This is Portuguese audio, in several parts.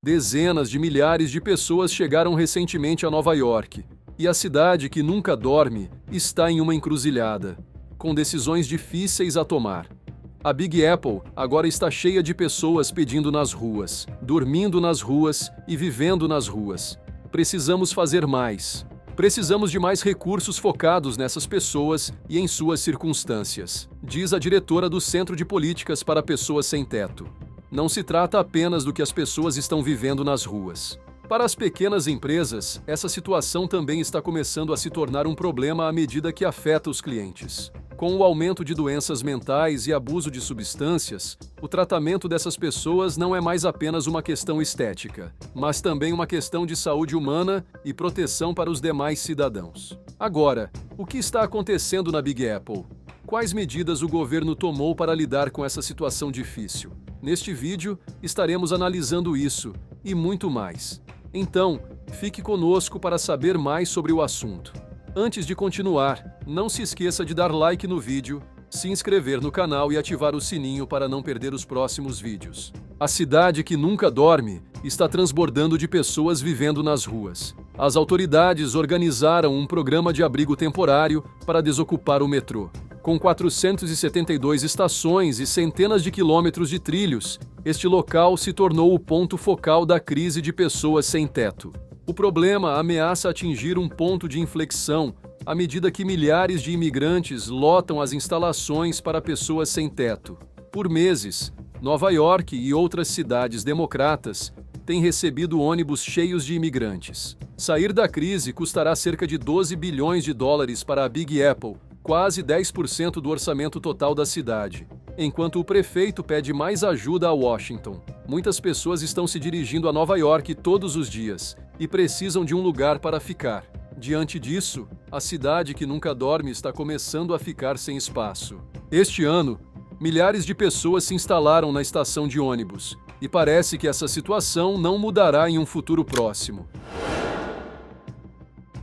Dezenas de milhares de pessoas chegaram recentemente a Nova York, e a cidade que nunca dorme está em uma encruzilhada, com decisões difíceis a tomar. A Big Apple agora está cheia de pessoas pedindo nas ruas, dormindo nas ruas e vivendo nas ruas. Precisamos fazer mais. Precisamos de mais recursos focados nessas pessoas e em suas circunstâncias, diz a diretora do Centro de Políticas para Pessoas Sem Teto. Não se trata apenas do que as pessoas estão vivendo nas ruas. Para as pequenas empresas, essa situação também está começando a se tornar um problema à medida que afeta os clientes. Com o aumento de doenças mentais e abuso de substâncias, o tratamento dessas pessoas não é mais apenas uma questão estética, mas também uma questão de saúde humana e proteção para os demais cidadãos. Agora, o que está acontecendo na Big Apple? Quais medidas o governo tomou para lidar com essa situação difícil? Neste vídeo, estaremos analisando isso e muito mais. Então, fique conosco para saber mais sobre o assunto. Antes de continuar, não se esqueça de dar like no vídeo, se inscrever no canal e ativar o sininho para não perder os próximos vídeos. A cidade que nunca dorme está transbordando de pessoas vivendo nas ruas. As autoridades organizaram um programa de abrigo temporário para desocupar o metrô. Com 472 estações e centenas de quilômetros de trilhos, este local se tornou o ponto focal da crise de pessoas sem teto. O problema ameaça atingir um ponto de inflexão à medida que milhares de imigrantes lotam as instalações para pessoas sem teto. Por meses, Nova York e outras cidades democratas têm recebido ônibus cheios de imigrantes. Sair da crise custará cerca de 12 bilhões de dólares para a Big Apple, quase 10% do orçamento total da cidade. Enquanto o prefeito pede mais ajuda a Washington, muitas pessoas estão se dirigindo a Nova York todos os dias e precisam de um lugar para ficar. Diante disso, a cidade que nunca dorme está começando a ficar sem espaço. Este ano, milhares de pessoas se instalaram na estação de ônibus, e parece que essa situação não mudará em um futuro próximo.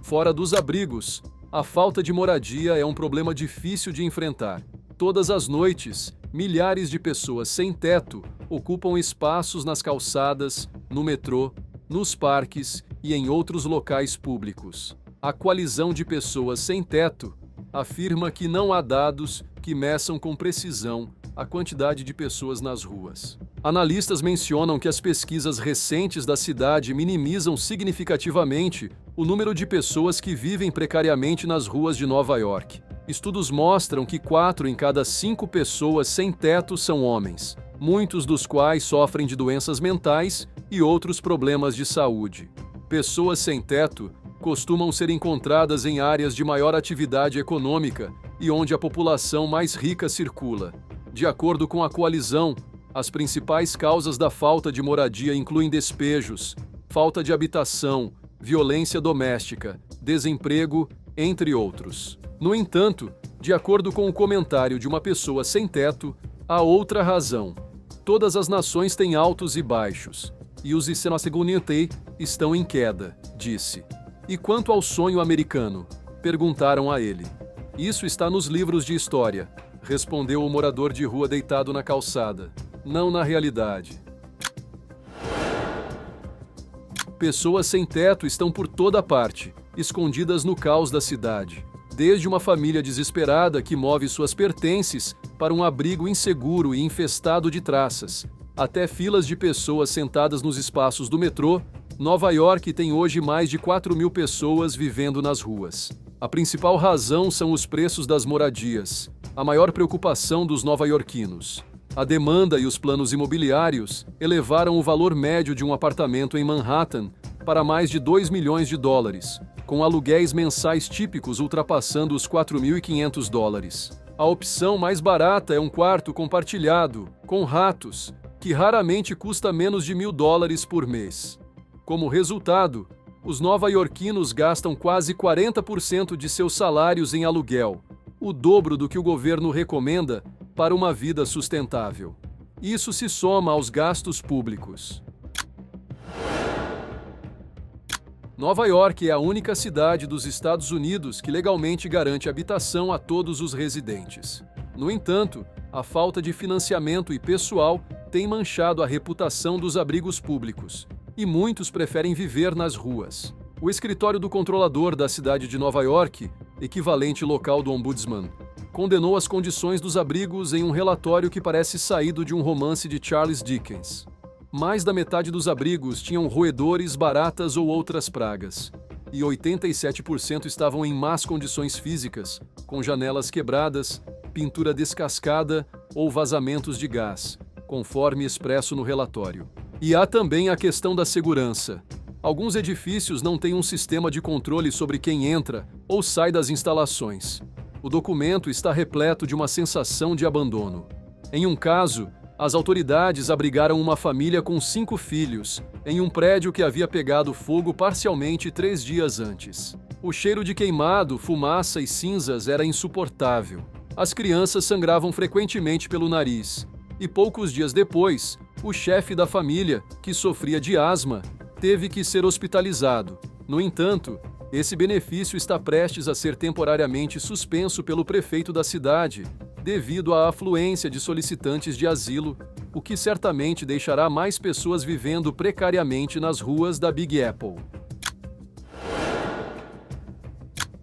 Fora dos abrigos, a falta de moradia é um problema difícil de enfrentar. Todas as noites, milhares de pessoas sem teto ocupam espaços nas calçadas, no metrô, nos parques e em outros locais públicos. A Coalizão de Pessoas Sem Teto afirma que não há dados que meçam com precisão a quantidade de pessoas nas ruas. Analistas mencionam que as pesquisas recentes da cidade minimizam significativamente o número de pessoas que vivem precariamente nas ruas de Nova York. Estudos mostram que 4 em cada 5 pessoas sem teto são homens, muitos dos quais sofrem de doenças mentais e outros problemas de saúde. Pessoas sem teto costumam ser encontradas em áreas de maior atividade econômica e onde a população mais rica circula. De acordo com a coalizão, as principais causas da falta de moradia incluem despejos, falta de habitação, violência doméstica, desemprego, entre outros. No entanto, de acordo com o comentário de uma pessoa sem teto, há outra razão. Todas as nações têm altos e baixos, e os ICNOSEGUNITEI estão em queda, disse. E quanto ao sonho americano? Perguntaram a ele. Isso está nos livros de história, respondeu o morador de rua deitado na calçada. Não na realidade. Pessoas sem teto estão por toda parte, escondidas no caos da cidade. Desde uma família desesperada que move suas pertences para um abrigo inseguro e infestado de traças, até filas de pessoas sentadas nos espaços do metrô, Nova York tem hoje mais de 4.000 pessoas vivendo nas ruas. A principal razão são os preços das moradias, a maior preocupação dos nova-iorquinos. A demanda e os planos imobiliários elevaram o valor médio de um apartamento em Manhattan para mais de 2 milhões de dólares, com aluguéis mensais típicos ultrapassando os 4.500 dólares. A opção mais barata é um quarto compartilhado, com ratos, que raramente custa menos de $1.000 por mês. Como resultado, os nova-iorquinos gastam quase 40% de seus salários em aluguel, o dobro do que o governo recomenda para uma vida sustentável. Isso se soma aos gastos públicos. Nova York é a única cidade dos Estados Unidos que legalmente garante habitação a todos os residentes. No entanto, a falta de financiamento e pessoal tem manchado a reputação dos abrigos públicos, e muitos preferem viver nas ruas. O escritório do controlador da cidade de Nova York, equivalente local do Ombudsman, condenou as condições dos abrigos em um relatório que parece saído de um romance de Charles Dickens. Mais da metade dos abrigos tinham roedores, baratas ou outras pragas, e 87% estavam em más condições físicas, com janelas quebradas, pintura descascada ou vazamentos de gás, conforme expresso no relatório. E há também a questão da segurança. Alguns edifícios não têm um sistema de controle sobre quem entra ou sai das instalações. O documento está repleto de uma sensação de abandono. Em um caso, as autoridades abrigaram uma família com 5 filhos em um prédio que havia pegado fogo parcialmente 3 dias antes. O cheiro de queimado, fumaça e cinzas era insuportável. As crianças sangravam frequentemente pelo nariz. E poucos dias depois, o chefe da família, que sofria de asma, teve que ser hospitalizado. No entanto, esse benefício está prestes a ser temporariamente suspenso pelo prefeito da cidade, devido à afluência de solicitantes de asilo, o que certamente deixará mais pessoas vivendo precariamente nas ruas da Big Apple.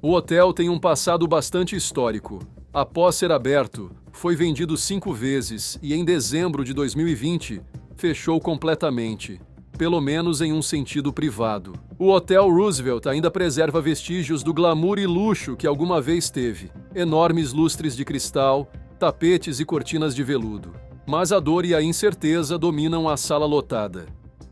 O hotel tem um passado bastante histórico. Após ser aberto, foi vendido 5 vezes e em dezembro de 2020, fechou completamente, pelo menos em um sentido privado. O Hotel Roosevelt ainda preserva vestígios do glamour e luxo que alguma vez teve. Enormes lustres de cristal, tapetes e cortinas de veludo. Mas a dor e a incerteza dominam a sala lotada.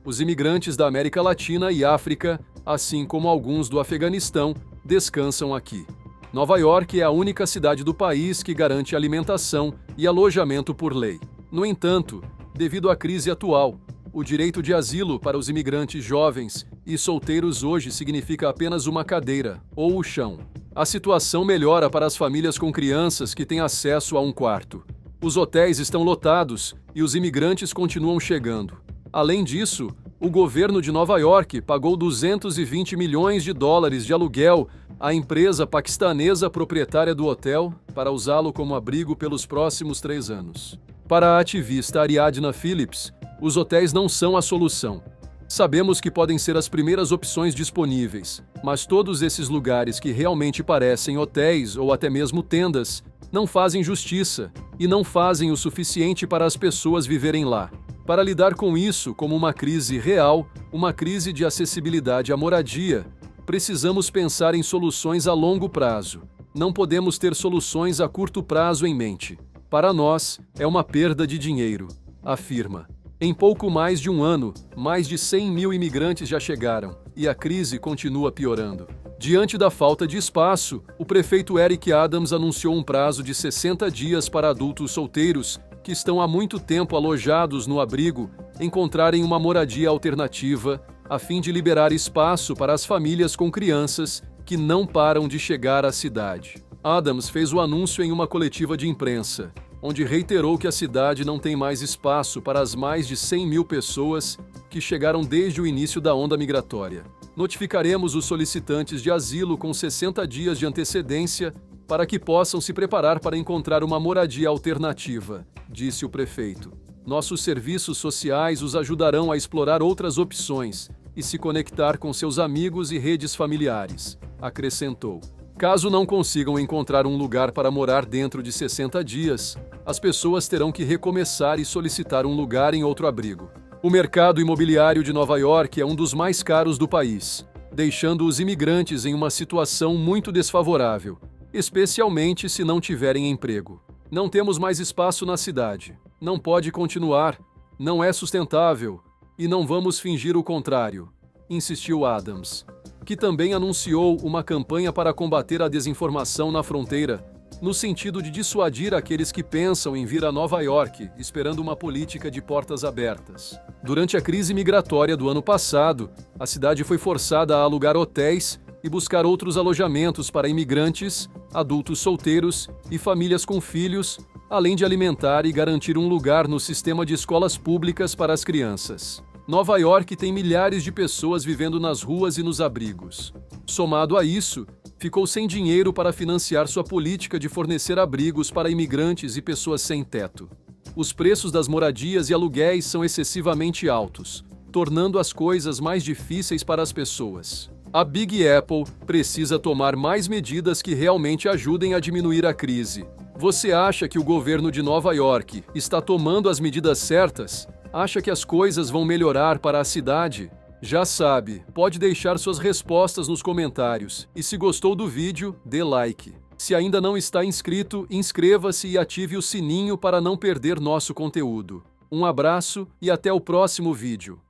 Os imigrantes da América Latina e África, assim como alguns do Afeganistão, descansam aqui. Nova York é a única cidade do país que garante alimentação e alojamento por lei. No entanto, devido à crise atual, o direito de asilo para os imigrantes jovens e solteiros hoje significa apenas uma cadeira, ou o chão. A situação melhora para as famílias com crianças que têm acesso a um quarto. Os hotéis estão lotados e os imigrantes continuam chegando. Além disso, o governo de Nova York pagou 220 milhões de dólares de aluguel à empresa paquistanesa proprietária do hotel para usá-lo como abrigo pelos próximos 3 anos. Para a ativista Ariadna Phillips, os hotéis não são a solução. Sabemos que podem ser as primeiras opções disponíveis, mas todos esses lugares que realmente parecem hotéis ou até mesmo tendas não fazem justiça e não fazem o suficiente para as pessoas viverem lá. Para lidar com isso como uma crise real, uma crise de acessibilidade à moradia, precisamos pensar em soluções a longo prazo. Não podemos ter soluções a curto prazo em mente. Para nós, é uma perda de dinheiro, afirma. Em pouco mais de um ano, mais de 100 mil imigrantes já chegaram, e a crise continua piorando. Diante da falta de espaço, o prefeito Eric Adams anunciou um prazo de 60 dias para adultos solteiros que estão há muito tempo alojados no abrigo encontrarem uma moradia alternativa, a fim de liberar espaço para as famílias com crianças que não param de chegar à cidade. Adams fez o anúncio em uma coletiva de imprensa, onde reiterou que a cidade não tem mais espaço para as mais de 100 mil pessoas que chegaram desde o início da onda migratória. Notificaremos os solicitantes de asilo com 60 dias de antecedência para que possam se preparar para encontrar uma moradia alternativa, disse o prefeito. Nossos serviços sociais os ajudarão a explorar outras opções e se conectar com seus amigos e redes familiares, acrescentou. Caso não consigam encontrar um lugar para morar dentro de 60 dias, as pessoas terão que recomeçar e solicitar um lugar em outro abrigo. O mercado imobiliário de Nova York é um dos mais caros do país, deixando os imigrantes em uma situação muito desfavorável, especialmente se não tiverem emprego. Não temos mais espaço na cidade. Não pode continuar. Não é sustentável. E não vamos fingir o contrário, insistiu Adams, que também anunciou uma campanha para combater a desinformação na fronteira, no sentido de dissuadir aqueles que pensam em vir a Nova York, esperando uma política de portas abertas. Durante a crise migratória do ano passado, a cidade foi forçada a alugar hotéis e buscar outros alojamentos para imigrantes, adultos solteiros e famílias com filhos, além de alimentar e garantir um lugar no sistema de escolas públicas para as crianças. Nova York tem milhares de pessoas vivendo nas ruas e nos abrigos. Somado a isso, ficou sem dinheiro para financiar sua política de fornecer abrigos para imigrantes e pessoas sem teto. Os preços das moradias e aluguéis são excessivamente altos, tornando as coisas mais difíceis para as pessoas. A Big Apple precisa tomar mais medidas que realmente ajudem a diminuir a crise. Você acha que o governo de Nova York está tomando as medidas certas? Acha que as coisas vão melhorar para a cidade? Já sabe, pode deixar suas respostas nos comentários. E se gostou do vídeo, dê like. Se ainda não está inscrito, inscreva-se e ative o sininho para não perder nosso conteúdo. Um abraço e até o próximo vídeo.